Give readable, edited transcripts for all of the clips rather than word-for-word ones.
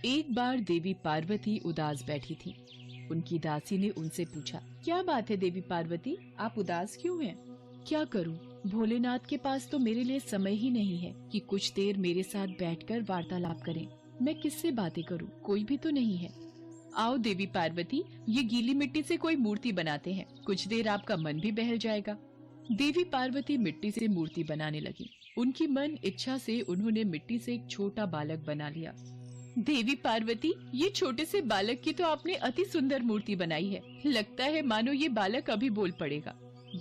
एक बार देवी पार्वती उदास बैठी थी। उनकी दासी ने उनसे पूछा, क्या बात है देवी पार्वती, आप उदास क्यों हैं? क्या करूं, भोलेनाथ के पास तो मेरे लिए समय ही नहीं है कि कुछ देर मेरे साथ बैठकर वार्तालाप करें। मैं किससे बातें करूं, कोई भी तो नहीं है। आओ देवी पार्वती, ये गीली मिट्टी से कोई मूर्ति बनाते हैं, कुछ देर आपका मन भी बहल जाएगा। देवी पार्वती मिट्टी से मूर्ति बनाने लगी। उनकी मन इच्छा से उन्होंने मिट्टी से एक छोटा बालक बना लिया। देवी पार्वती, ये छोटे से बालक की तो आपने अति सुंदर मूर्ति बनाई है। लगता है मानो ये बालक अभी बोल पड़ेगा।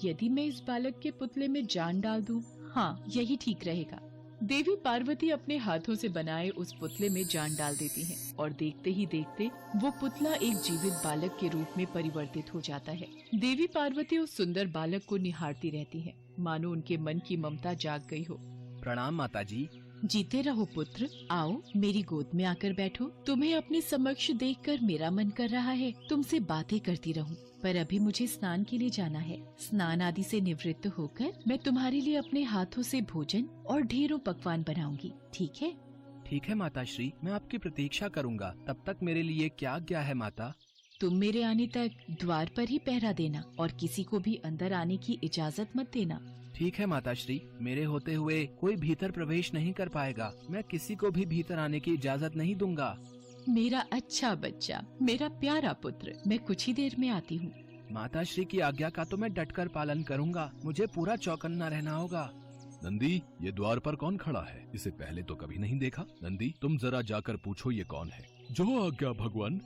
यदि मैं इस बालक के पुतले में जान डाल दूं, हाँ यही ठीक रहेगा। देवी पार्वती अपने हाथों से बनाए उस पुतले में जान डाल देती हैं और देखते ही देखते वो पुतला एक जीवित बालक के रूप में परिवर्तित हो जाता है। देवी पार्वती उस सुंदर बालक को निहारती रहती हैं, मानो उनके मन की ममता जाग गई हो। प्रणाम माता जी। जीते रहो पुत्र, आओ मेरी गोद में आकर बैठो। तुम्हें अपने समक्ष देखकर मेरा मन कर रहा है तुमसे बातें करती रहूं, पर अभी मुझे स्नान के लिए जाना है। स्नान आदि से निवृत्त होकर मैं तुम्हारे लिए अपने हाथों से भोजन और ढेरों पकवान बनाऊंगी, ठीक है? ठीक है माता श्री, मैं आपकी प्रतीक्षा करूंगा। तब तक मेरे लिए क्या आज्ञा है माता? तुम मेरे आने तक द्वार पर ही पहरा देना और किसी को भी अंदर आने की इजाजत मत देना। ठीक है माता श्री, मेरे होते हुए कोई भीतर प्रवेश नहीं कर पाएगा। मैं किसी को भी भीतर आने की इजाजत नहीं दूंगा। मेरा अच्छा बच्चा, मेरा प्यारा पुत्र, मैं कुछ ही देर में आती हूँ। माता श्री की आज्ञा का तो मैं डटकर पालन करूंगा। मुझे पूरा चौकन्ना रहना होगा। नंदी, ये द्वार पर कौन खड़ा है? इसे पहले तो कभी नहीं देखा। नंदी, तुम जरा जाकर पूछो ये कौन है। जो आज्ञा भगवान।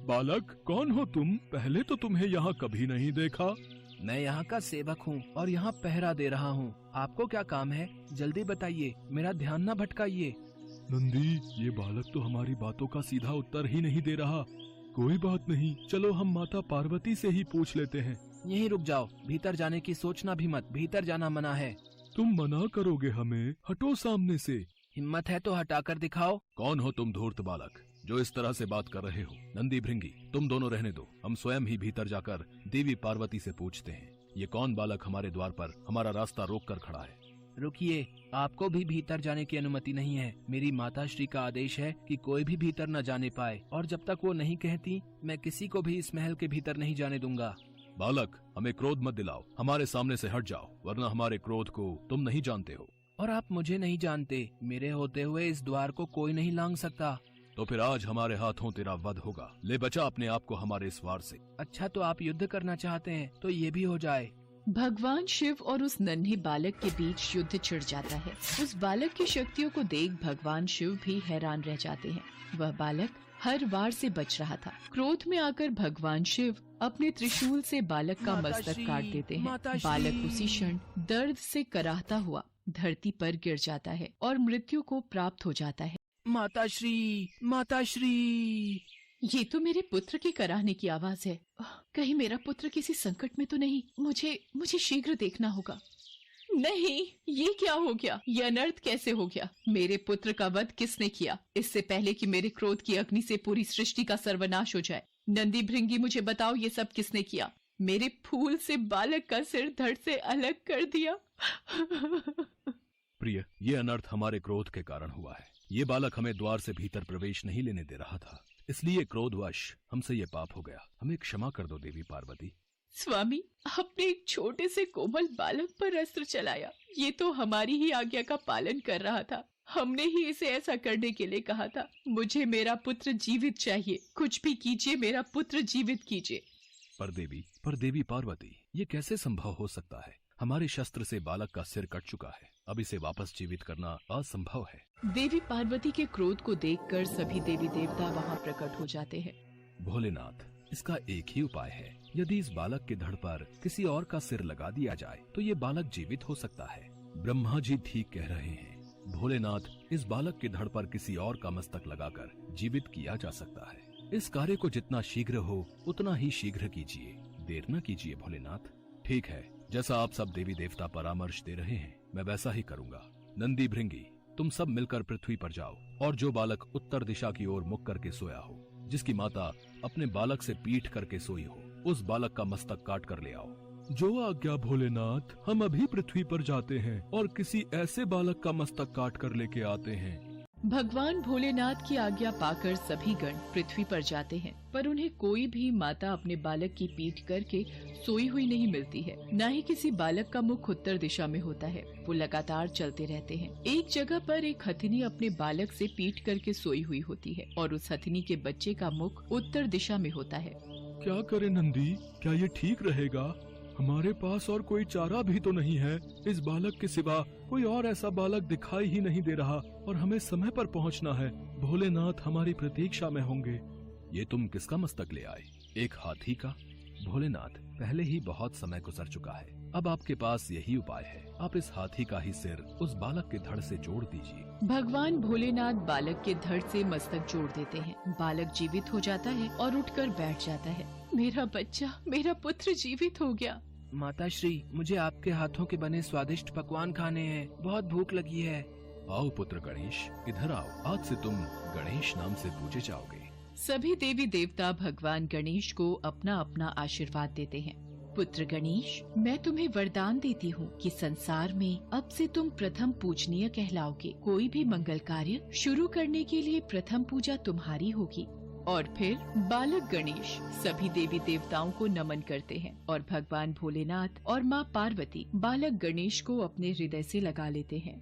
बालक, कौन हो तुम? पहले तो तुम्हें यहाँ कभी नहीं देखा। मैं यहाँ का सेवक हूँ और यहाँ पहरा दे रहा हूँ। आपको क्या काम है? जल्दी बताइए, मेरा ध्यान न भटकाइए। नंदी, ये बालक तो हमारी बातों का सीधा उत्तर ही नहीं दे रहा। कोई बात नहीं, चलो हम माता पार्वती से ही पूछ लेते हैं। यहीं रुक जाओ, भीतर जाने की सोचना भी मत। भीतर जाना मना है। तुम मना करोगे हमें? हटो सामने से। हिम्मत है तो हटाकर दिखाओ। कौन हो तुम धूर्त बालक जो इस तरह से बात कर रहे हो? नंदी, भृंगी, तुम दोनों रहने दो। हम स्वयं ही भीतर जाकर देवी पार्वती से पूछते हैं। ये कौन बालक हमारे द्वार पर हमारा रास्ता रोक कर खड़ा है? रुकिए, आपको भी भीतर जाने की अनुमति नहीं है। मेरी माता श्री का आदेश है कि कोई भी भीतर न जाने पाए, और जब तक वो नहीं कहती मैं किसी को भी इस महल के भीतर नहीं जाने दूंगा। बालक, हमें क्रोध मत दिलाओ। हमारे सामने से हट जाओ, वरना हमारे क्रोध को तुम नहीं जानते हो। और आप मुझे नहीं जानते। मेरे होते हुए इस द्वार को कोई नहीं लांघ सकता। तो फिर आज हमारे हाथों तेरा वध होगा। ले बचा अपने आप को हमारे इस वार से। अच्छा, तो आप युद्ध करना चाहते हैं तो ये भी हो जाए। भगवान शिव और उस नन्हे बालक के बीच युद्ध छिड़ जाता है। उस बालक की शक्तियों को देख भगवान शिव भी हैरान रह जाते हैं। वह बालक हर वार से बच रहा था। क्रोध में आकर भगवान शिव अपने त्रिशूल से बालक का मस्तक काट देते हैं। बालक उसी क्षण दर्द से कराहता हुआ धरती पर गिर जाता है और मृत्यु को प्राप्त हो जाता है। माताश्री, माताश्री! ये तो मेरे पुत्र की कराहने की आवाज है। कहीं मेरा पुत्र किसी संकट में तो नहीं? मुझे शीघ्र देखना होगा। नहीं, ये क्या हो गया? ये अनर्थ कैसे हो गया? मेरे पुत्र का वध किसने किया? इससे पहले कि मेरे क्रोध की अग्नि से पूरी सृष्टि का सर्वनाश हो जाए, नंदी भृंगी, मुझे बताओ ये सब किसने किया? मेरे फूल से बालक का सिर धड़ से अलग कर दिया। प्रिय, ये अनर्थ हमारे क्रोध के कारण हुआ है। ये बालक हमें द्वार से भीतर प्रवेश नहीं लेने दे रहा था, इसलिए क्रोधवश हमसे ये पाप हो गया। हमें क्षमा कर दो देवी पार्वती। स्वामी, आपने एक छोटे से कोमल बालक पर अस्त्र चलाया। ये तो हमारी ही आज्ञा का पालन कर रहा था। हमने ही इसे ऐसा करने के लिए कहा था। मुझे मेरा पुत्र जीवित चाहिए। कुछ भी कीजिए, मेरा पुत्र जीवित कीजिए। पर देवी पार्वती, ये कैसे संभव हो सकता है? हमारे शस्त्र से बालक का सिर कट चुका है। अब इसे वापस जीवित करना असंभव है। देवी पार्वती के क्रोध को देखकर सभी देवी देवता वहाँ प्रकट हो जाते हैं। भोलेनाथ, इसका एक ही उपाय है। यदि इस बालक के धड़ पर किसी और का सिर लगा दिया जाए तो ये बालक जीवित हो सकता है। ब्रह्मा जी ठीक कह रहे हैं। भोलेनाथ, इस बालक के धड़ पर किसी और का मस्तक लगाकर जीवित किया जा सकता है। इस कार्य को जितना शीघ्र हो उतना ही शीघ्र कीजिए। देर न कीजिए भोलेनाथ। ठीक है, जैसा आप सब देवी देवता परामर्श दे रहे हैं, मैं वैसा ही करूँगा। नंदी, भृंगी, तुम सब मिलकर पृथ्वी पर जाओ और जो बालक उत्तर दिशा की ओर मुख करके सोया हो, जिसकी माता अपने बालक से पीठ करके सोई हो, उस बालक का मस्तक काट कर ले आओ। जो आज्ञा भोलेनाथ। हम अभी पृथ्वी पर जाते हैं और किसी ऐसे बालक का मस्तक काट कर लेके आते हैं भगवान भोलेनाथ की आज्ञा पाकर सभी गण पृथ्वी पर जाते हैं, पर उन्हें कोई भी माता अपने बालक की पीठ करके सोई हुई नहीं मिलती है। न ही किसी बालक का मुख उत्तर दिशा में होता है। वो लगातार चलते रहते हैं। एक जगह पर एक हथिनी अपने बालक से पीठ करके सोई हुई होती है और उस हथिनी के बच्चे का मुख उत्तर दिशा में होता है। क्या करे नंदी, क्या ये ठीक रहेगा? हमारे पास और कोई चारा भी तो नहीं है। इस बालक के सिवा कोई और ऐसा बालक दिखाई ही नहीं दे रहा और हमें समय पर पहुंचना है। भोलेनाथ हमारी प्रतीक्षा में होंगे। ये तुम किसका मस्तक ले आए? एक हाथी का? भोलेनाथ, पहले ही बहुत समय गुजर चुका है। अब आपके पास यही उपाय है। आप इस हाथी का ही सिर उस बालक के धड़ से जोड़ दीजिए। भगवान भोलेनाथ बालक के धड़ से मस्तक जोड़ देते हैं। बालक जीवित हो जाता है और उठकर बैठ जाता है। मेरा बच्चा, मेरा पुत्र जीवित हो गया। माता श्री, मुझे आपके हाथों के बने स्वादिष्ट पकवान खाने हैं। बहुत भूख लगी है। आओ पुत्र गणेश, इधर आओ। आज से तुम गणेश नाम से पूजे जाओगे। सभी देवी देवता भगवान गणेश को अपना अपना आशीर्वाद देते हैं। पुत्र गणेश, मैं तुम्हें वरदान देती हूँ कि संसार में अब से तुम प्रथम पूजनीय कहलाओगे। कोई भी मंगल कार्य शुरू करने के लिए प्रथम पूजा तुम्हारी होगी। और फिर बालक गणेश सभी देवी देवताओं को नमन करते हैं और भगवान भोलेनाथ और माँ पार्वती बालक गणेश को अपने हृदय से लगा लेते हैं।